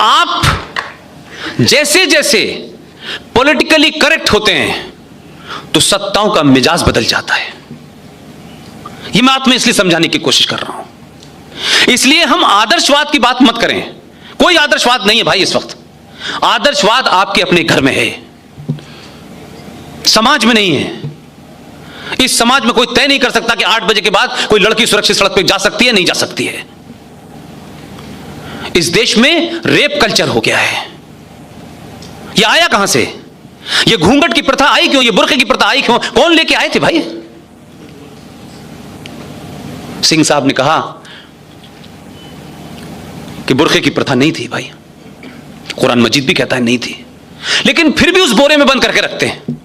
आप जैसे जैसे पॉलिटिकली करेक्ट होते हैं तो सत्ताओं का मिजाज बदल जाता है। यह बात मैं इसलिए समझाने की कोशिश कर रहा हूं। इसलिए हम आदर्शवाद की बात मत करें। कोई आदर्शवाद नहीं है भाई इस वक्त। आदर्शवाद आपके अपने घर में है, समाज में नहीं है। इस समाज में कोई तय नहीं कर सकता कि 8 बजे के बाद कोई लड़की सुरक्षित सड़क पर जा सकती है, नहीं जा सकती है। इस देश में रेप कल्चर हो गया है। यह आया कहां से? यह घूंघट की प्रथा आई क्यों? यह बुर्के की प्रथा आई क्यों? कौन लेके आए थे भाई? सिंह साहब ने कहा कि बुर्के की प्रथा नहीं थी भाई। कुरान मजीद भी कहता है नहीं थी, लेकिन फिर भी उस बोरे में बंद करके रखते हैं।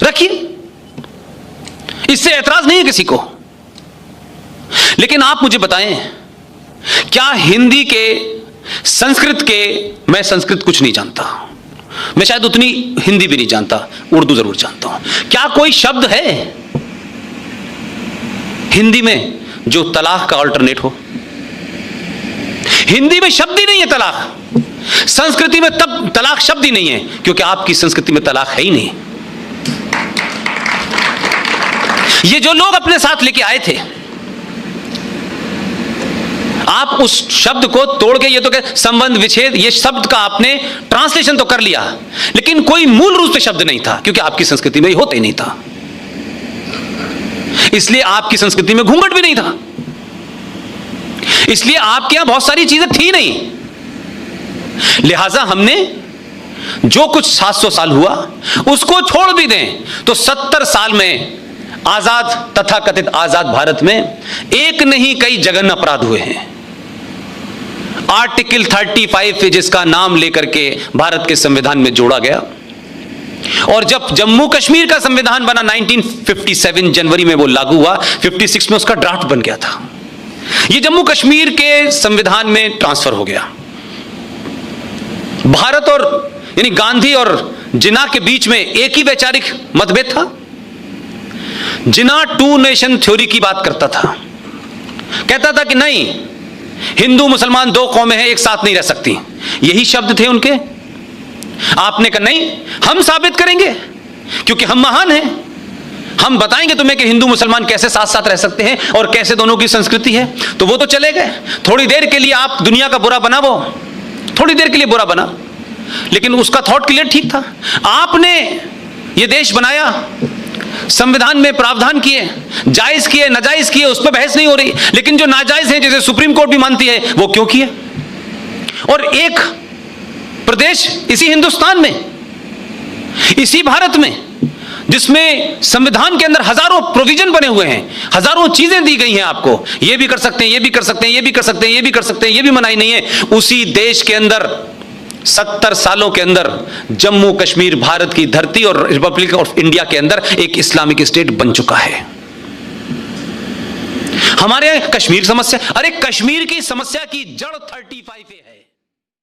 रखिए, इससे ऐतराज नहीं है किसी को। लेकिन आप मुझे बताएं, क्या हिंदी के, संस्कृत के, मैं संस्कृत कुछ नहीं जानता, मैं शायद उतनी हिंदी भी नहीं जानता, उर्दू जरूर जानता हूं। क्या कोई शब्द है हिंदी में जो तलाक का अल्टरनेट हो? हिंदी में शब्द ही नहीं है तलाक। संस्कृति में तब तलाक शब्द ही नहीं है, क्योंकि आपकी संस्कृति में तलाक है ही नहीं। ये जो लोग अपने साथ लेके आए थे, आप उस शब्द को तोड़ के, ये तो क्या संबंध विच्छेद, ये शब्द का आपने ट्रांसलेशन तो कर लिया, लेकिन कोई मूल रूप से शब्द नहीं था, क्योंकि आपकी संस्कृति में होते ही नहीं था। इसलिए आपकी संस्कृति में घूंघट भी नहीं था, इसलिए आपके यहां बहुत सारी चीजें थी नहीं। लिहाजा हमने जो कुछ 700 साल हुआ उसको छोड़ भी दें तो 70 साल में आजाद, तथाकथित आजाद भारत में एक नहीं कई जघन्य अपराध हुए हैं। आर्टिकल 35 जिसका नाम लेकर के भारत के संविधान में जोड़ा गया, और जब जम्मू कश्मीर का संविधान बना 1957 जनवरी में वो लागू हुआ, 56 में उसका ड्राफ्ट बन गया था। ये जम्मू कश्मीर के संविधान में ट्रांसफर हो गया। भारत और यानी गांधी और जिन्ना के बीच में एक ही वैचारिक मतभेद था। जिन्ना 2 नेशन थ्योरी की बात करता था, कहता था कि नहीं, हिंदू मुसलमान 2 कौमें हैं, एक साथ नहीं रह सकती। यही शब्द थे उनके। आपने कहा नहीं, हम साबित करेंगे, क्योंकि हम महान हैं, हम बताएंगे तुम्हें कि हिंदू मुसलमान कैसे साथ साथ रह सकते हैं और कैसे दोनों की संस्कृति है। तो वो तो चले गए। थोड़ी देर के लिए आप दुनिया का बुरा बना, वो थोड़ी देर के लिए बुरा बना, लेकिन उसका थॉट क्लियर ठीक था। आपने ये देश बनाया, संविधान में प्रावधान किए, जायज किए, नाजायज किए, उस पर बहस नहीं हो रही, लेकिन जो नाजायज है, जैसे सुप्रीम कोर्ट भी मानती है, वो क्यों किए? और एक प्रदेश इसी हिंदुस्तान में, इसी भारत में, जिसमें संविधान के अंदर हजारों प्रोविजन बने हुए हैं, हजारों चीजें दी गई हैं आपको, ये भी कर सकते हैं, ये भी कर सकते हैं, ये भी कर सकते हैं, ये भी कर सकते हैं, ये भी मनाही नहीं है। उसी देश के अंदर 70 सालों के अंदर जम्मू कश्मीर भारत की धरती और रिपब्लिक ऑफ इंडिया के अंदर एक इस्लामिक स्टेट बन चुका है। हमारे यहां कश्मीर समस्या, अरे कश्मीर की समस्या की जड़ 35 है।